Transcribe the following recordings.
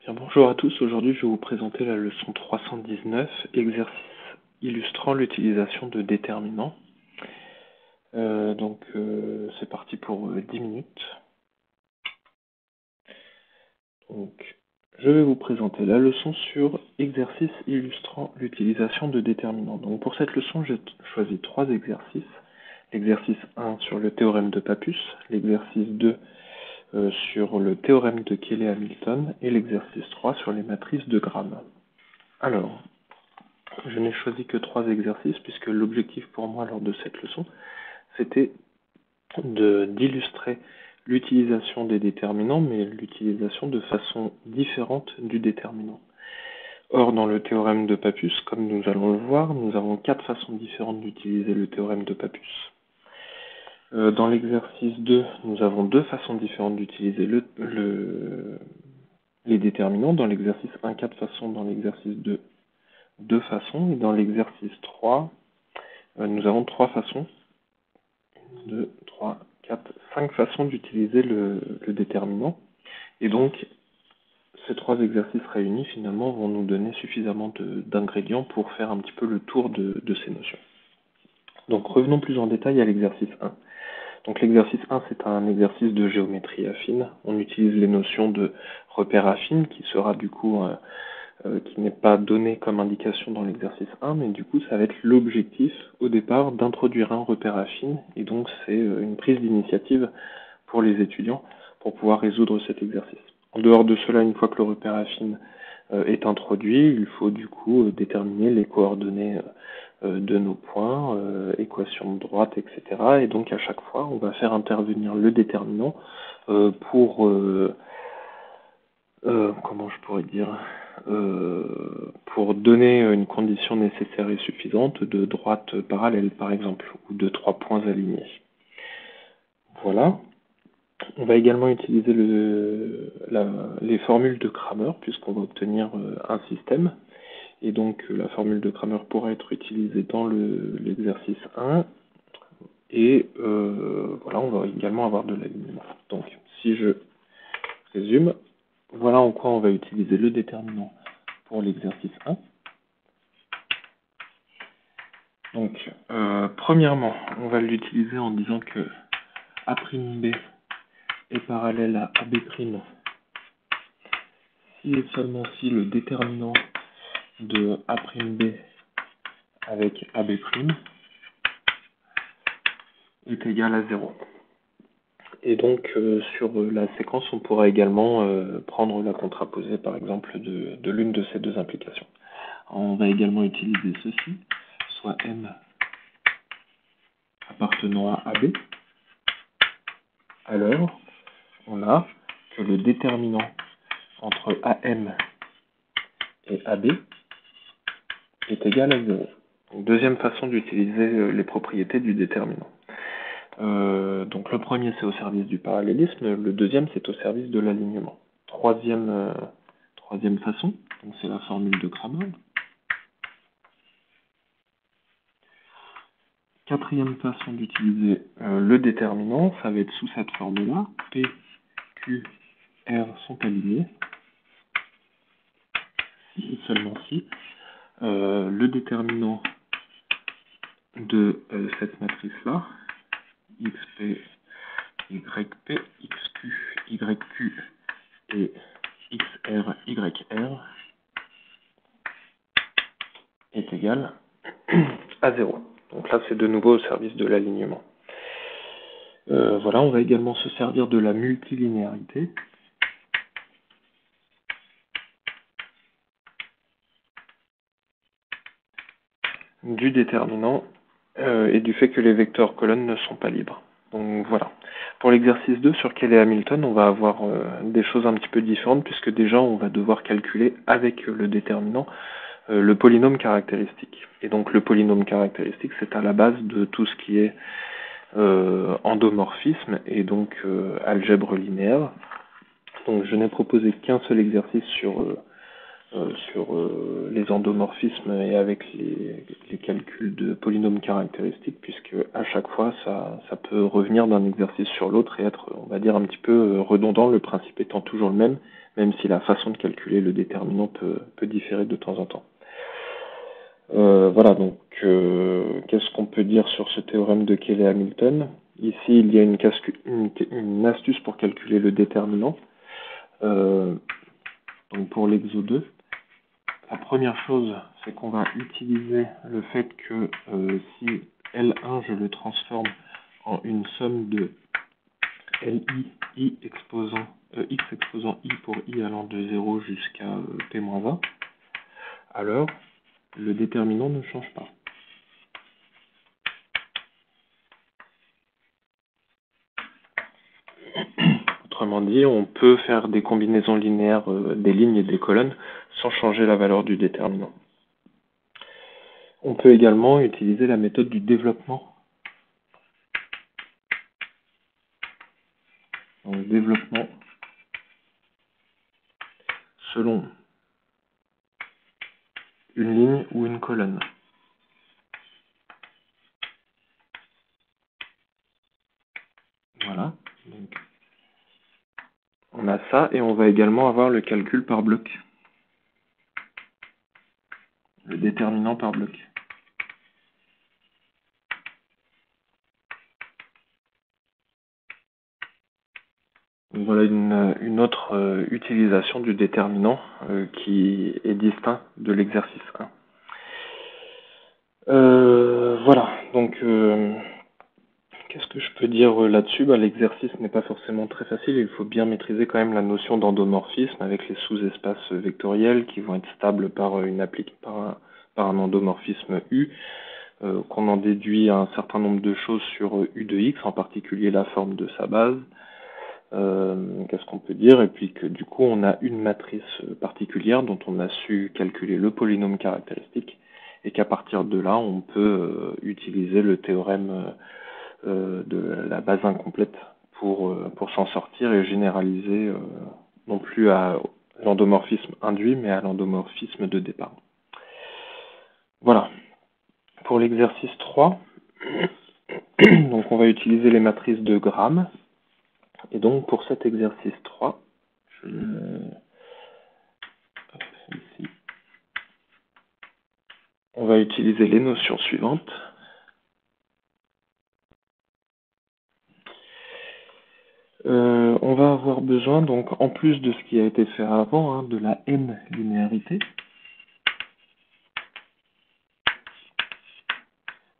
Bien, bonjour à tous, aujourd'hui je vais vous présenter la leçon 319, exercice illustrant l'utilisation de déterminants. C'est parti pour 10 minutes. Donc, je vais vous présenter la leçon sur exercice illustrant l'utilisation de déterminants. Donc pour cette leçon, j'ai choisi 3 exercices. L'exercice 1 sur le théorème de Pappus, l'exercice 2 sur le théorème de Cayley-Hamilton et l'exercice 3 sur les matrices de Gram. Alors, je n'ai choisi que 3 exercices puisque l'objectif pour moi lors de cette leçon, c'était d'illustrer l'utilisation des déterminants, mais l'utilisation de façon différente du déterminant. Or, dans le théorème de Pappus, comme nous allons le voir, nous avons 4 façons différentes d'utiliser le théorème de Pappus. Dans l'exercice 2, nous avons 2 façons différentes d'utiliser les déterminants. Dans l'exercice 1, 4 façons, dans l'exercice 2, 2 façons. Et dans l'exercice 3, nous avons 3 façons. 2, 3, 4, 5 façons d'utiliser le déterminant. Et donc, ces 3 exercices réunis, finalement, vont nous donner suffisamment d'ingrédients pour faire un petit peu le tour de ces notions. Donc, revenons plus en détail à l'exercice 1. Donc, l'exercice 1, c'est un exercice de géométrie affine. On utilise les notions de repère affine, qui sera du coup qui n'est pas donné comme indication dans l'exercice 1, mais du coup ça va être l'objectif au départ d'introduire un repère affine, et donc c'est une prise d'initiative pour les étudiants pour pouvoir résoudre cet exercice. En dehors de cela, une fois que le repère affine est introduit, il faut du coup déterminer les coordonnées de nos points, équation de droite, etc. Et donc à chaque fois, on va faire intervenir le déterminant pour comment je pourrais dire, pour donner une condition nécessaire et suffisante de droite parallèle, par exemple, ou de 3 points alignés. Voilà. On va également utiliser les formules de Cramer, puisqu'on va obtenir un système. Et donc, la formule de Cramer pourra être utilisée dans l'exercice 1. Et voilà, on va également avoir de l'alignement. Donc, si je résume, voilà en quoi on va utiliser le déterminant pour l'exercice 1. Donc, premièrement, on va l'utiliser en disant que A'B est parallèle à AB', si et seulement si le déterminant de A'B avec AB' est égal à 0. Et donc, sur la séquence, on pourra également prendre la contraposée, par exemple, de l'une de ces deux implications. On va également utiliser ceci, soit M appartenant à AB. Alors, on a que le déterminant entre AM et AB est égal à 0. Donc, deuxième façon d'utiliser les propriétés du déterminant. Donc le premier c'est au service du parallélisme, le deuxième c'est au service de l'alignement. Troisième façon, c'est la formule de Cramer. Quatrième façon d'utiliser le déterminant, ça va être sous cette forme-là. P, Q, R sont alignés. Si et seulement si le déterminant de cette matrice-là, XP, YP, XQ, YQ et XR, YR est égal à 0. Donc là, c'est de nouveau au service de l'alignement. Voilà, on va également se servir de la multilinéarité. Du déterminant et du fait que les vecteurs colonnes ne sont pas libres. Donc voilà. Pour l'exercice 2 sur Cayley-Hamilton, on va avoir des choses un petit peu différentes puisque déjà on va devoir calculer avec le déterminant le polynôme caractéristique. Et donc le polynôme caractéristique, c'est à la base de tout ce qui est endomorphisme et donc algèbre linéaire. Donc je n'ai proposé qu'un seul exercice sur sur les endomorphismes et avec les calculs de polynômes caractéristiques, puisque à chaque fois ça peut revenir d'un exercice sur l'autre et être, on va dire, un petit peu redondant, le principe étant toujours le même si la façon de calculer le déterminant peut différer de temps en temps. Voilà, donc qu'est-ce qu'on peut dire sur ce théorème de Cayley-Hamilton? Ici, il y a une astuce pour calculer le déterminant. Donc pour l'exo 2, la première chose, c'est qu'on va utiliser le fait que si L1, je le transforme en une somme de LI, I exposant, X exposant I pour I allant de 0 jusqu'à P-1, alors le déterminant ne change pas. Autrement dit, on peut faire des combinaisons linéaires des lignes et des colonnes sans changer la valeur du déterminant. On peut également utiliser la méthode du développement. Donc, développement selon une ligne ou une colonne. Voilà. Donc, on a ça et on va également avoir le calcul par bloc. Le déterminant par bloc. Donc, voilà une autre utilisation du déterminant qui est distinct de l'exercice 1. Voilà, donc qu'est-ce que je peux dire là-dessus? L'exercice n'est pas forcément très facile, il faut bien maîtriser quand même la notion d'endomorphisme avec les sous-espaces vectoriels qui vont être stables par un endomorphisme U, qu'on en déduit un certain nombre de choses sur U de X, en particulier la forme de sa base. Qu'est-ce qu'on peut dire? Et puis que du coup on a une matrice particulière dont on a su calculer le polynôme caractéristique et qu'à partir de là on peut utiliser le théorème de la base incomplète pour s'en sortir et généraliser non plus à l'endomorphisme induit mais à l'endomorphisme de départ. Voilà. Pour l'exercice 3, donc on va utiliser les matrices de Gram. Et donc pour cet exercice 3, ici, on va utiliser les notions suivantes. On va avoir besoin, donc en plus de ce qui a été fait avant, de la n-linéarité,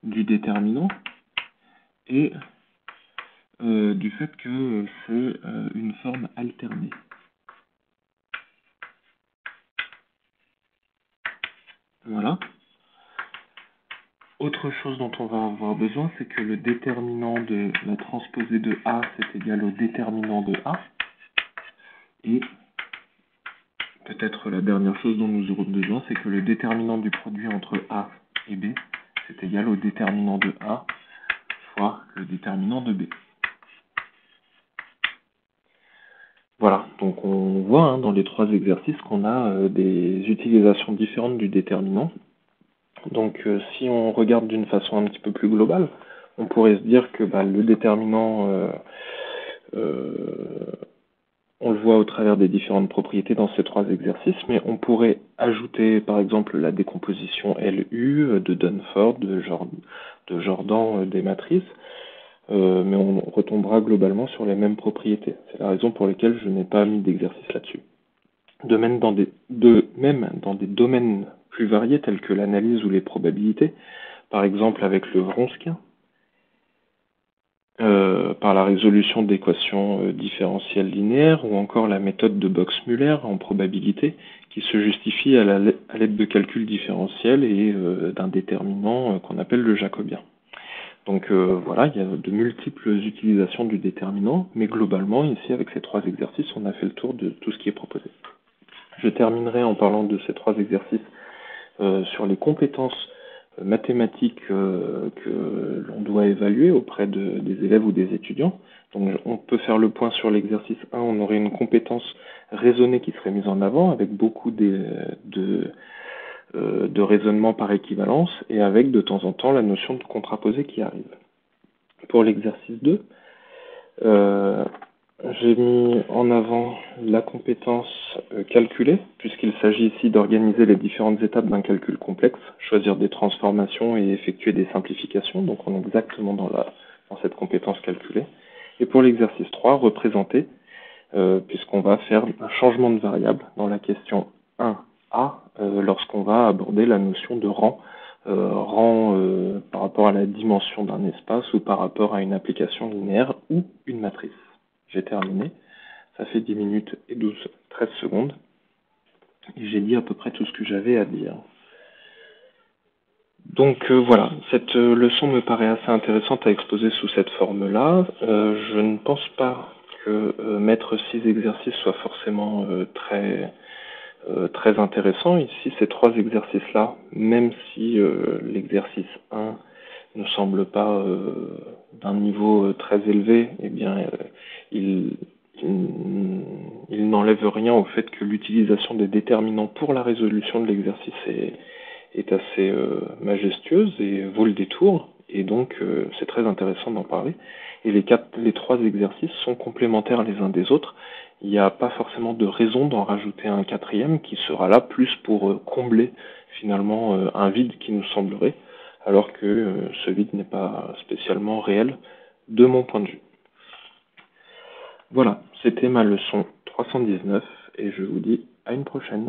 du déterminant, et du fait que c'est une forme alternée. Voilà. Autre chose dont on va avoir besoin, c'est que le déterminant de la transposée de A, c'est égal au déterminant de A. Et peut-être la dernière chose dont nous aurons besoin, c'est que le déterminant du produit entre A et B, c'est égal au déterminant de A fois le déterminant de B. Voilà, donc on voit dans les trois exercices qu'on a des utilisations différentes du déterminant. Donc si on regarde d'une façon un petit peu plus globale, on pourrait se dire que le déterminant, on le voit au travers des différentes propriétés dans ces trois exercices, mais on pourrait ajouter par exemple la décomposition LU de Dunford, de Jordan des matrices, mais on retombera globalement sur les mêmes propriétés. C'est la raison pour laquelle je n'ai pas mis d'exercice là-dessus. De même dans des domaines plus variés tels que l'analyse ou les probabilités, par exemple avec le Wronskien, par la résolution d'équations différentielles linéaires, ou encore la méthode de Box-Muller en probabilité, qui se justifie à l'aide de calculs différentiels et d'un déterminant qu'on appelle le jacobien. Donc voilà, il y a de multiples utilisations du déterminant, mais globalement, ici, avec ces trois exercices, on a fait le tour de tout ce qui est proposé. Je terminerai en parlant de ces trois exercices sur les compétences mathématiques que l'on doit évaluer auprès des élèves ou des étudiants. Donc on peut faire le point sur l'exercice 1, on aurait une compétence raisonnée qui serait mise en avant avec beaucoup de raisonnement par équivalence et avec de temps en temps la notion de contraposé qui arrive. Pour l'exercice 2, j'ai mis en avant la compétence calculée, puisqu'il s'agit ici d'organiser les différentes étapes d'un calcul complexe, choisir des transformations et effectuer des simplifications. Donc on est exactement dans cette compétence calculée. Et pour l'exercice 3, représenter, puisqu'on va faire un changement de variable dans la question 1A, lorsqu'on va aborder la notion de rang, par rapport à la dimension d'un espace ou par rapport à une application linéaire ou une matrice. J'ai terminé. Ça fait 10 minutes et 13 secondes. Et j'ai dit à peu près tout ce que j'avais à dire. Donc voilà, cette leçon me paraît assez intéressante à exposer sous cette forme-là. Je ne pense pas que mettre 6 exercices soit forcément très intéressant. Ici, ces 3 exercices-là, même si l'exercice 1 ne semble pas d'un niveau très élevé, eh bien, il n'enlève rien au fait que l'utilisation des déterminants pour la résolution de l'exercice est assez majestueuse et vaut le détour. Et donc, c'est très intéressant d'en parler. Et les 3 exercices sont complémentaires les uns des autres. Il n'y a pas forcément de raison d'en rajouter un 4e qui sera là plus pour combler finalement un vide qui nous semblerait, alors que ce vide n'est pas spécialement réel de mon point de vue. Voilà, c'était ma leçon 319 et je vous dis à une prochaine.